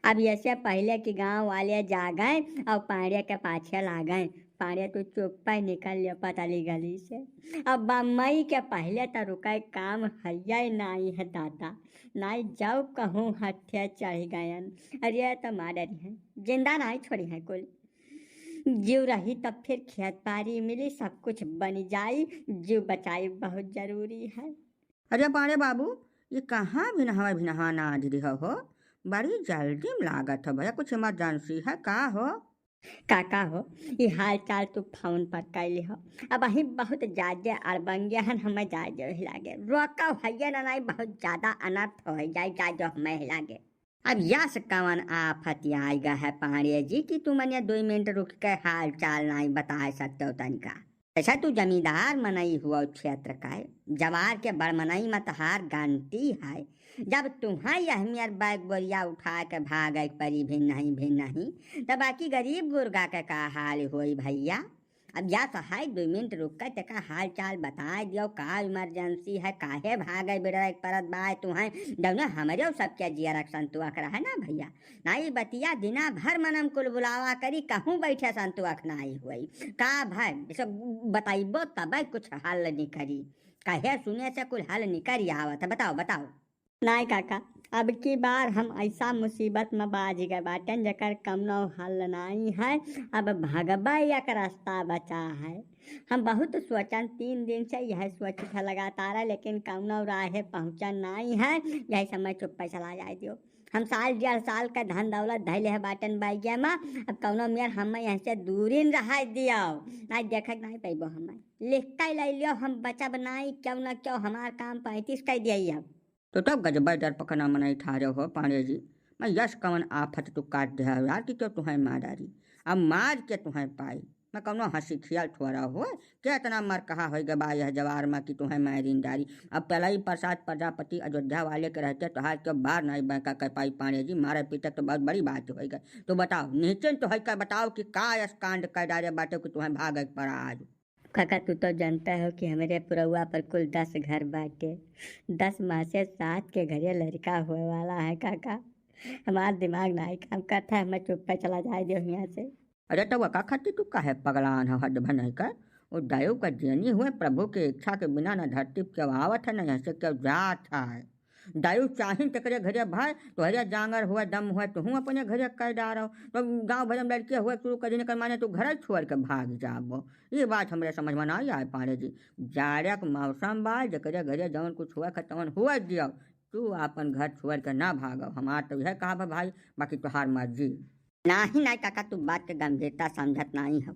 अब ऐसे पहले के गांव वाले जा गए और पाड़े के पाछे ला गए। पाड़े तो चुप ही निकल लिया पतली गली से। अब बम्बई के पहले तो रुका काम है नाई है दादा, नाई जब कहूँ हथे चढ़ गयन। अरे तो माडर है, जिंदा नहीं छोड़ी है कुल। जीव रही तब फिर खेत पारी मिली, सब कुछ बन जाई। जीव बचाई बहुत जरूरी है। अरे पाड़े बाबू, ये कहाँ भिनहा नाच रही हो? बड़ी जल्दी में लागत हो भैया, कुछ इमरजेंसी है का हो? काका हो, ये हाल चाल तू फोन पर कैली हो। अब अही बहुत ज्यादा अड़बंगे हन, हमें जाए लागे रोका है ना, नहीं बहुत ज्यादा अनर्थ हो जाए जाए हमें लागे। अब यस कवन आफत आएगा है पाड़े जी कि तुम 2 मिनट रुक के हाल चाल नहीं बता सकते हो तनिका। ऐसा तू जमींदार मनई हुआ क्षेत्र का है, जवार के बड़मनई मतहार गांती है। जब तुम्हारी अहमियत बैग बोरिया उठा के भाग परी भिन्न नहीं तब बाकी गरीब गुर्गा के का हाल होई भैया। अब या तो है 2 मिनट रुक कर तका हाल चाल बता दियो का इमरजेंसी है, काहे भागे बेड़ा एक परत बाय तुम्हें दौने हमारे सबके जिया रख संतुअक रहा ना भैया। नाई बतिया दिना भर मनम कुल बुलावा करी, कहूँ बैठे संतुअक नाई हुई का भाई सब बताइबो तब कुछ हल नहीं करी, कहे सुने से कुल हल नहीं करी आवत। बताओ बताओ। नहीं काका, अब की बार हम ऐसा मुसीबत में बाज गए बाटन जकर कमनो हल नहीं है। अब भगवा एक रास्ता बचा है। हम बहुत सोचन 3 दिन से यह सोच था लगातार, लेकिन कमनो राहे पहुँचन नहीं है। यही समय चुप चला जाए दियो। हम साल 1.5 साल का धन दौलत धैले है बाटन बाइया में। अब कौनो मेर हमें यहाँ से दूरी रह दियो, नहीं देख नहीं पैबो। हमें लिख के ले लियो, हम बचा बनाई क्यों न क्यों हमार काम 35 कर दिए। अब तो तब गजब डर पकना मनाई ठारे हो पाड़े जी। मैं यश कवन आफत तू काट दे यार कि क्यों तुम्हें मारी, अब मार के तुम्हें पाई। मैं कौनो हंसी खियाल ठोरा हो क्या इतना मर कहा हो गबा यह जवार में कि तुम्हें मारिन डारी। अब पलाई प्रसाद प्रजापति अयोध्या वाले के रहते तो हाथ के बाहर नहीं बैंका कर पाई पाड़े जी, मारे पीटे तो बहुत बड़ी बात हो गई। तो बताओ निश्चिंत तो है कर बताओ कि का कांड कर डारे बाटे कि तुम्हें भाग पड़ा आज। काका तू तो जानता हो कि हमारे पुरवा पर कुल 10 घर बाटे। 10 माह से 7 के घरे लड़का हुए वाला है काका। हमारा दिमाग नहीं काम करता है, मैं चुप पे चला जाए दो यहाँ से। अरे तो वका खाती तू काहे पगलान हो हद भन कर। वो दयो का जनी हुए प्रभु के इच्छा के बिना न धरती क्यों आवत है न यहाँ से क्यों जात है। दायु चाही तकरे घरे भाई तो हरिया जांगर हुआ दम हुआ तो हूँ अपने घरे कर डारो तो गांव भर में लड़के हुए शुरू कर कर माने तो घर छोड़ के भाग जाबो। ये बात हमरे समझ में ना आए पाड़े जी। जाड़क मौसम बा जकरे घरे जवन कुछ हुआ खतवन हुआ दियो, तू अपन घर छोड़ के ना भागो। हमार तो यह कहा भाई, बाकी तुहार मर्जी। नहीं नहीं काका, तू बात के गंभीरता समझत नहीं हो।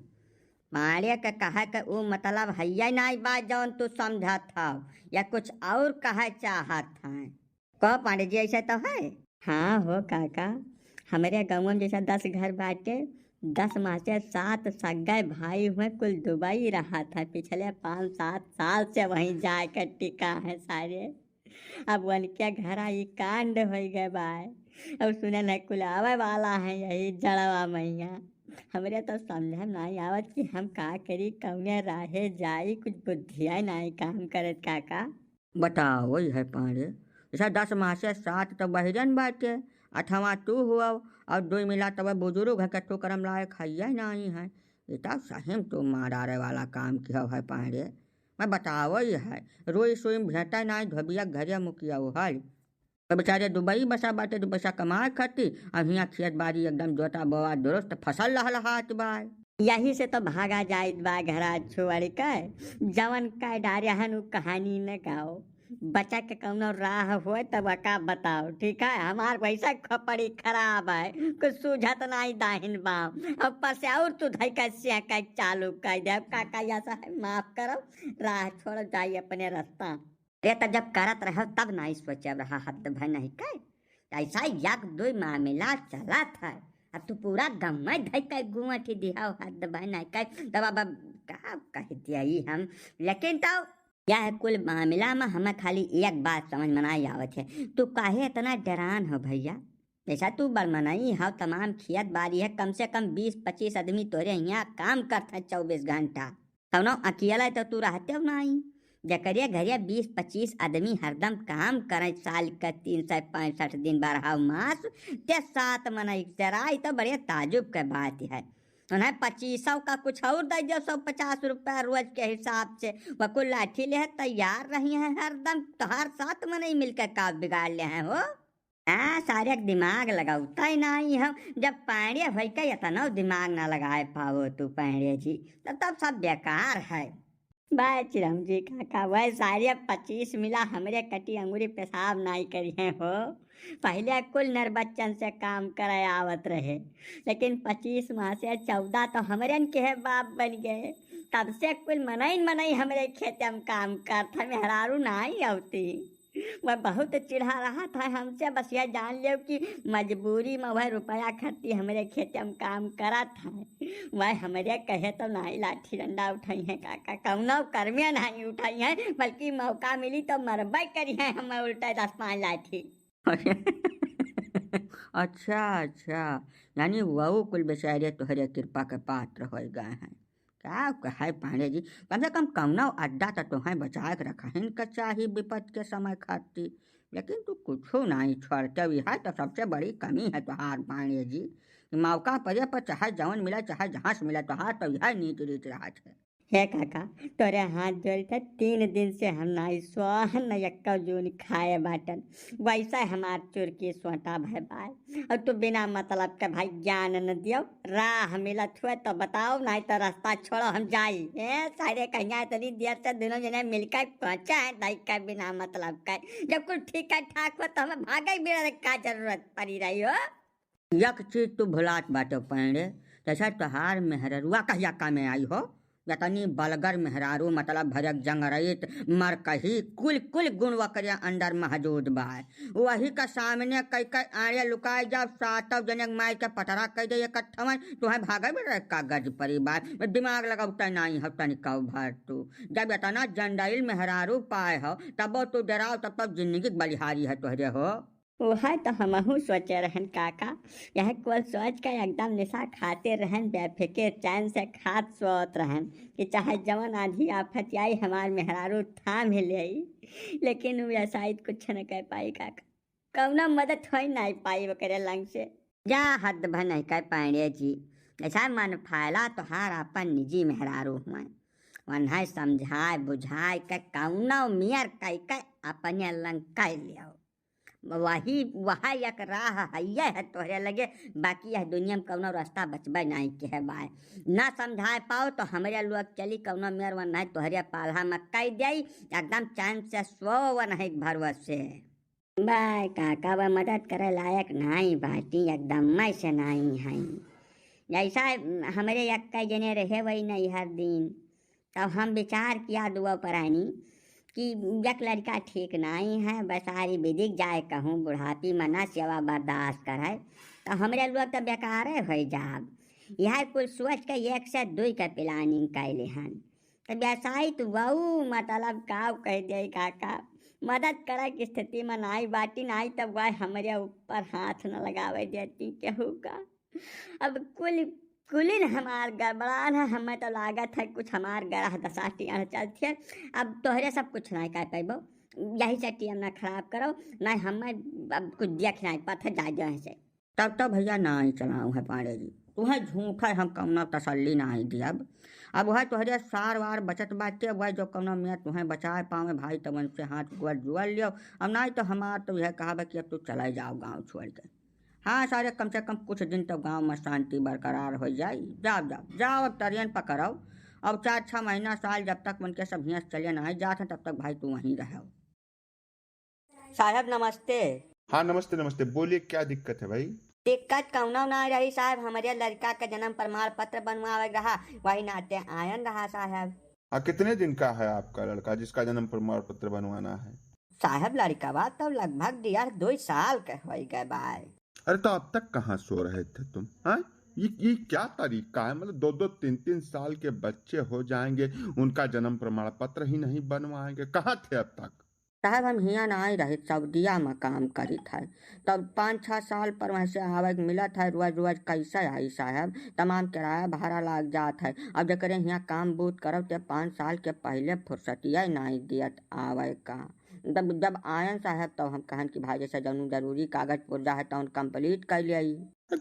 मारे के कहे के वो मतलब है नहीं बात जौन तू समझत हो, या कुछ और कहे चाहत है। कह पांडे जी ऐसा तो है। हाँ हो काका, हमारे गाँव में जैसा 10 घर बाटे। 10 माह से 7 सगे भाई हुए, कुल दुबई रहा था पिछले 5-7 साल से वहीं जाकर टिका है सारे। अब उनके घर आई कांड हो गए बाय। अब सुने न कुल आवे वाला है यही जड़वा मैया। हमरे तो समझ नहीं आवत कि हम का करी, कौने राहे जाई, कुछ बुद्धिया नहीं काम करत काका। बताओ वही है पाड़े, जैसा 10 माह से 7 तो बहिरन बाटे, 8वां तू हुआ और 2 मिला तब बुजुर्ग है कट्टू करम लायक है नहीं है। ये तो सही में तो मारारे वाला काम किया है पाड़े। मैं बताओ ही है, रोई सोई भेटा नहीं धोबिया घरे मुखिया हल। तो बेचारे दुबई बसा बाटे, 2 पैसा कमाए खाती, अब यहाँ खेत बाड़ी एकदम जोता बोआ दुरुस्त फसल लहलहात बाय। यही से तो भागा जाए बा घरा छोड़ के। जवन का डारे हन उ कहानी न गाओ, बच्चा के कौनो राह हो तब का बताओ, ठीक है। हमार वैसा खपड़ी खराब है, कुछ सूझत नहीं दाहिन बाम। अब पर से और तू धई कैसे चालू कर दे काका, ऐसा है माफ करो, राह छोड़ जाइए अपने रास्ता। रे तो जब करत रहो तब नहीं सोचे रहा हद भर नहीं कर। ऐसा 1-2 मामला चला था, अब तू पूरा गम्मा धई गुआठी दिया हद भर नहीं कर। तब अब का कह दिया हम, लेकिन तो यह कुल मामला में हमें खाली एक बात समझ में नहीं आवत है, तू काहे इतना डरान हो भैया। जैसा तू बरमनई हो, तमाम खेत बाड़ी है, कम से कम 20-25 आदमी तोरे यहाँ काम करते 24 घंटा। कौनो अकेला तो तू रहते हो नहीं, जकरिया घरिया 20-25 आदमी हरदम काम करे साल का 365 दिन 12 मास ते 7 मनई जरा तो बड़े ताजुब के बात है। उन्हें 2500 का कुछ और दे दो, 150 रुपया रोज के हिसाब से वकुल लाठी ले तैयार रही है हरदम। तोहार 7 मनई मिलकर का बिगाड़ ले हैं हो। हाँ, सारे दिमाग लगाता ही नहीं हम। जब पैड़े भई के इतना दिमाग ना लगाए पाओ तू पैड़े जी, तो तब सब बेकार है। भाई चिरम जी काका वह सारे 25 मिला हमरे कटी अंगूरी पेशाब नहीं करिए हो। पहले कुल नर बच्चन से काम करे आवत रहे, लेकिन 25 माह से 14 तो हमरे के बाप बन गए। तब से कुल मनई हमरे खेत में काम करता, मेहरारू नहीं आवती। वह बहुत चिढ़ा रहा था हमसे, बस यह जान लियो कि मजबूरी में वह रुपया खर्ची हमरे खेत में काम करा था। वह हमरे कहे तो नहीं लाठी डंडा उठाई है काका, कौनो कर्मे नहीं उठाई है, बल्कि मौका मिली तो मरबई करी है हम उल्टा 10-5 लाठी। अच्छा अच्छा, यानी वह कुल बेचारे तुहरे कृपा के पात्र हो गए हैं। क्या कहे पांडे जी, कम से कम कौनो अड्डा तो तुम्हें बचा के रखा है चाही विपद के समय खातिर, लेकिन तू कुछ नहीं छोड़ते हुई है। तो सबसे बड़ी कमी है तुहार पांडे जी, मौका पड़े पर चाहे जवन मिला चाहे जहाँ से मिला तुहार तो यह नीति रीत रहा है। हे काका तोरे हाथ जोड़ते 3 दिन से हम नहीं सोहन न यक्का जून खाए बाटन, वैसा हमार चुरकी सोटा भय पाए। और तू बिना मतलब के भाई ज्ञान न दियो, राह मिलत हुए तो बताओ, नहीं तो रास्ता छोड़ो हम जाई। सारे कहिया इतनी देर से दोनों जने मिलकर पहुंचा है दाई का बिना मतलब का। जब कुछ ठीक ठाक हो तो हमें भागे बिना का जरूरत पड़ी रही हो। यक चीज तू भुलात बाटो पांडे, जैसा तुहार मेहररुआ कहिया का में आई हो। यतनी बलगर मेहरारू मतलब भरक जंगरईत मर कही कुल कुल गुण वकरिया अंदर महजूद बा। वही का सामने कई कई आड़े लुकाए जब 7 जनक माई के पटरा कह दे इकट्ठा में तुम्हें भागे में कागज परिवार दिमाग लगाता नहीं हो तनिका भर। तू जब इतना जंडाइल मेहरारू पाए हो तब तू डराओ, तब जिंदगी बलिहारी है तुहरे हो। वह तो हमहू सोचे रहन काका, यह कुल सोच के एकदम निशा खाते रहन, बेफिक्र चैन से खात सोत रहन कि चाहे जवन आधी आफत आई हमार मेहरारू थाम ही ले। लेकिन वो ऐसा कुछ न कह पाई काका, कौनो मदद हो नहीं पाई वो करे लंग से। जा हद भर नहीं कह पाए जी, ऐसा मन फैला तो हार अपन निजी मेहरारू हुए वह समझाए बुझाए के कौनो मियर कह अपने लंग कह लिया। वही वह एक राह है तोहरे लगे, बाकी यह दुनिया में कौनो रास्ता बचबे नहीं के है बाय। ना समझाए पाओ तो हमारे लोग चली कौनो मेर वन नहीं तोहरे पाला में कह दे एकदम चैन से सो वन है भरवस से। बाय काका वह मदद करे लायक नहीं बाटी, एकदम मैं से नहीं है। जैसा हमारे एक कई जने रहे वही नहीं हर दिन, तब हम विचार किया दुआ परानी कि एक लड़का ठीक नहीं है, बसारी विदिक जाए कहूँ बुढ़ापी मना सेवा बर्दाश्त करे तो हमारे लोग तो बेकार हो जाब। यह कुल सोच के 1 से 2 का प्लानिंग कैले हन। तो व्यवसाय तो वह मतलब का कह दे काका, मदद करे की स्थिति में नहीं बाटी, नहीं तब वह हमारे ऊपर हाथ न लगावे देती केहू का। अब कुलिन हमार गड़बड़ान है, हमें तो लागत है कुछ हमार गराह दशा टियाँ चलती है। अब तोहरे सब कुछ नहीं कह पैबो, यही से टियम ना खराब करो, नहीं हमें अब कुछ देख नहीं पाते जाए से। तब तो भैया नहीं चलाऊँ है पांडे जी, तुम्हें झूठा हम कौनो तसल्ली नहीं दिया। अब वह तुहरे सार वार बचत बाटे, वह जो कौनो मियाँ तुम्हें बचाए पावे भाई तब से हाथ गोड़ जुआ लियो। अब नहीं तो हमार तो यह कहा कि अब तू चला जाओ गाँव छोड़ के। हाँ सारे कम से कम कुछ दिन तो गांव में शांति बरकरार हो जाए। जाओ जाओ जाओ, अब तरियन पकड़ो। अब 4-6 महीना साल जब तक उनके सब यहाँ चले नहीं जाते तब तक भाई तू वहीं रहो। साहब नमस्ते। हाँ नमस्ते नमस्ते, बोलिए क्या दिक्कत है भाई? दिक्कत कौनो ना रही साहब, हमारे लड़का का जन्म प्रमाण पत्र बनवावे रहा, वही नाते आयन रहा साहब। हाँ कितने दिन का है आपका लड़का जिसका जन्म प्रमाण पत्र बनवाना है? साहब लड़का बात तो लगभग 1.5-2 साल के हो गए बाय। अरे तो अब तक कहाँ सो रहे थे तुम? हाँ ये क्या तरीका है? मतलब 2-2 3-3 साल के बच्चे हो जाएंगे, उनका जन्म प्रमाण पत्र ही नहीं बनवाएंगे, कहाँ थे अब तक? साहब हम हियाँ ना आई रही सऊदिया में काम करी था, तब 5-6 साल पर वहाँ से आवे के मिला था, रोज रोज कैसे आई साहब, तमाम किराया भाड़ा लग जात है। अब जकरे यहाँ काम बूत करब ते 5 साल के पहले फुर्सतिया नहीं दियत आवे का। जब जब आयन साहब तब हम कहन कि भाई जैसे जौन जरूरी कागज पुर्जा है तो कंप्लीट कर लिया।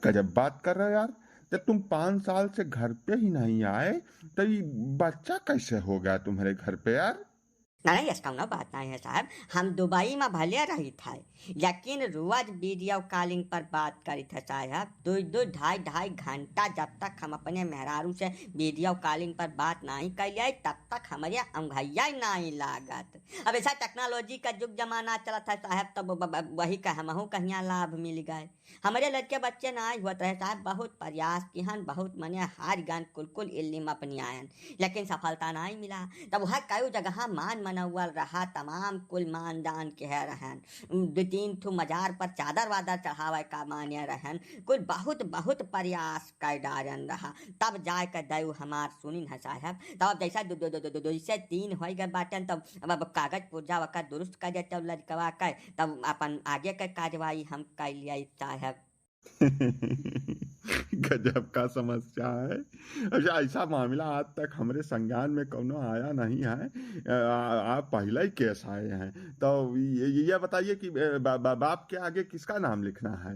गजब बात कर रहे हो यार। जब तुम 5 साल से घर पे ही नहीं आए तो ये बच्चा कैसे हो गया तुम्हारे घर पे यार? नहीं इसका ना बात नहीं है साहब, हम दुबई में भले रही था, लेकिन रोज वीडियो कॉलिंग पर बात करी थे साहब, 2-2 2.5 घंटा। जब तक हम अपने मेहरारू से वीडियो कॉलिंग पर बात नहीं कर लिया तब तक हमारे अंगैया नहीं लागत। अब ऐसा टेक्नोलॉजी का युग जमाना चला था साहब, तब वही का हमहू कहिया लाभ मिल गए। हमारे लड़के बच्चे ना हुआ रहे साहब, बहुत प्रयास किहन, बहुत मने हार गन कुल इल्म अपनी आयन, लेकिन सफलता नहीं मिला। तब वह कई जगह मान मनौवल रहा, तमाम कुल मानदान के रहन, 2-3 ठू मजार पर चादर वादर चढ़ावे का मान्य रहन, कुल बहुत बहुत प्रयास कर डारन रहा, तब जाए कर दयु हमार सुनिन है साहब। तब जैसा 2 से 3 हो गए बाटन, तब अब कागज पुर्जा वकर दुरुस्त कर दे, तब लड़कवा कर तब अपन आगे के कार्यवाही हम कर लिया साहब। गजब का समस्या है। अच्छा ऐसा मामला आज तक हमारे संज्ञान में कौनो आया नहीं है। आप पहला ही केस आए हैं, तो ये बताइए कि बाप के आगे किसका नाम लिखना है?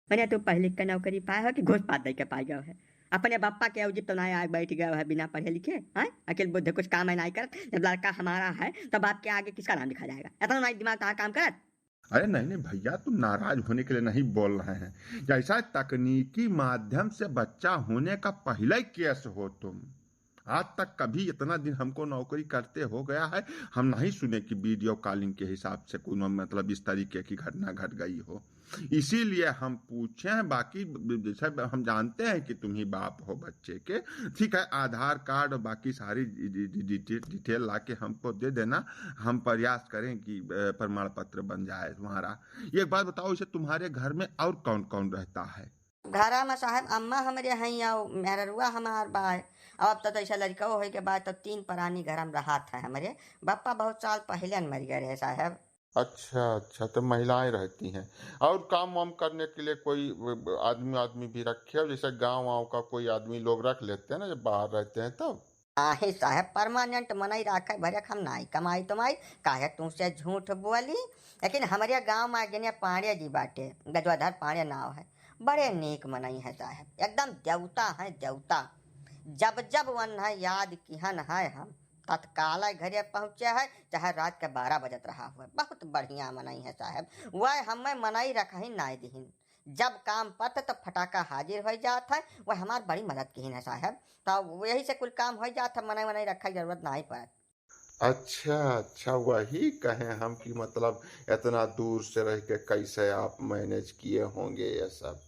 मैंने तो पहले का नौकरी पाया है कि घूस पात दे के पाई गया है, अपने बापा के उजित तो नहीं आग बैठ गया है बिना पढ़े लिखे हैं, अकेले बुद्ध कुछ काम है नहीं कर। जब लड़का हमारा है तो बाप के आगे किसका नाम लिखा जाएगा? इतना नहीं दिमाग कहाँ काम कर। अरे नहीं नहीं भैया, तुम नाराज होने के लिए नहीं बोल रहे हैं। जैसा तकनीकी माध्यम से बच्चा होने का पहला ही केस हो तुम। आज तक कभी इतना दिन हमको नौकरी करते हो गया है, हम नहीं सुने कि वीडियो कॉलिंग के हिसाब से कोई मतलब इस तरीके की घटना घट गई हो। इसीलिए हम पूछे हैं। बाकी जैसे हम जानते हैं कि तुम ही बाप हो बच्चे के, ठीक है, आधार कार्ड और बाकी सारी डिटेल ला के हमको दे देना, हम प्रयास करें कि प्रमाण पत्र बन जाए तुम्हारा। एक बात बताओ, इसे तुम्हारे घर में और कौन कौन रहता है? घरा में साहब अम्मा हमारे हैं और मेहरुआ हमार बाय। अब तो ऐसा लड़का हो के बाद तो 3 प्राणी घर में रहा था। हमारे पापा बहुत साल पहले मर गए रहे साहब। अच्छा अच्छा, तो महिलाएं रहती हैं। और काम वाम करने के लिए कोई आदमी भी रखे हो? जैसे गांव वाँव का कोई आदमी लोग रख लेते हैं ना जब बाहर रहते हैं तब। आहे साहब परमानेंट मनई रखे भरे हम नहीं कमाई तुमाई काहे तुमसे झूठ बोली। लेकिन हमारे गांव में जने पांडे जी बाटे, गजवाधर पांडे नाव है, बड़े नेक मनई है साहब, एकदम देवता है देवता। जब जब वन है याद किहन है हम तत्काल घरे पहुँचे है, चाहे रात के 12 बजत रहा हुआ। बहुत बढ़िया मनई है साहब, वह हमें मनई रखही नहीं दीन। जब काम पत तो फटाका हाजिर हो जाता है, वह हमारी बड़ी मदद की है साहब। तो यही से कुल काम हो जाता, मनई मनई रखा की जरूरत नहीं पड़त। अच्छा अच्छा, वही कहें हम कि मतलब इतना दूर से रह के कैसे आप मैनेज किए होंगे ये सब।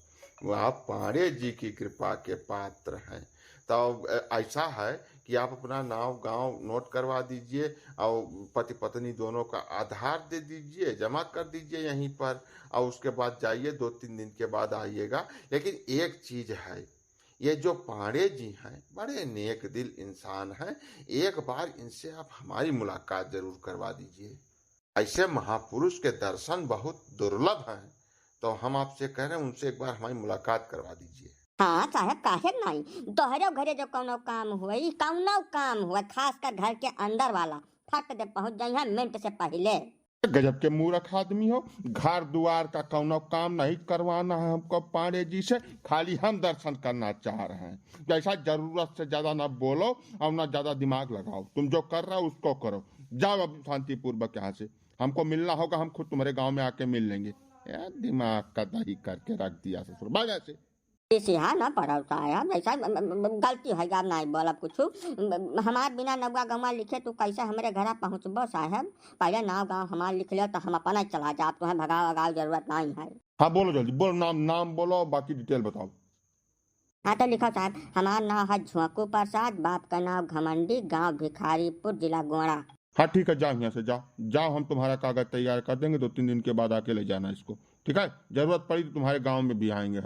वो आप पांडे जी की कृपा के पात्र हैं। तो ऐसा है कि आप अपना नाम गांव नोट करवा दीजिए और पति पत्नी दोनों का आधार दे दीजिए, जमा कर दीजिए यहीं पर, और उसके बाद जाइए, 2-3 दिन के बाद आइएगा। लेकिन एक चीज है, ये जो पांडे जी हैं बड़े नेक दिल इंसान हैं, एक बार इनसे आप हमारी मुलाकात जरूर करवा दीजिए। ऐसे महापुरुष के दर्शन बहुत दुर्लभ हैं, तो हम आपसे कह रहे हैं उनसे एक बार हमारी मुलाकात करवा दीजिए। हाँ साहब काहे नहीं, तोहरे घरे जो कौनो काम हुआ कौनो काम हुआ, खास कर घर के अंदर वाला फट दे पहुंच जाई है मिनट से पहले। गजब के मूर्ख आदमी हो। घर द्वार का कौनो काम नहीं करवाना है हमको पांडे जी से, खाली हम दर्शन करना चाह रहे हैं। जैसा जरूरत से ज्यादा ना बोलो और ना ज्यादा दिमाग लगाओ। तुम जो कर रहे हो उसको करो। जाओ अब शांतिपूर्वक यहाँ से। हमको मिलना होगा, हम खुद तुम्हारे गांव में आके मिल लेंगे। यार दिमाग का दही करके रख दिया ससुर, भाग ऐसे। इसे हाँ ना पड़ा साहब, ऐसा गलती है आप नहीं बोला कुछ। हमारे बिना नौगा गंवा लिखे तो कैसे हमारे घर पहुँचबो साहब? पहले नाव गाँव हमारे लिख लो तो हम अपना चला जा, आप तुम्हें भगाओ वगाओ जरूरत नहीं है। हाँ बोलो जल्दी, बोलो नाम बोलो, बाकी डिटेल बताओ। हाँ तो लिखो साहब, हमारा नाम है झुंकू प्रसाद, बाप का नाम घमंडी, गांव भिखारीपुर, जिला गोंडा। हाँ ठीक है, जाओ यहाँ से, जाओ हम तुम्हारा कागज तैयार कर देंगे। 2-3 दिन के बाद आके ले जाना इसको, ठीक है? जरूरत पड़ी तो तुम्हारे गाँव में भी आएंगे हम।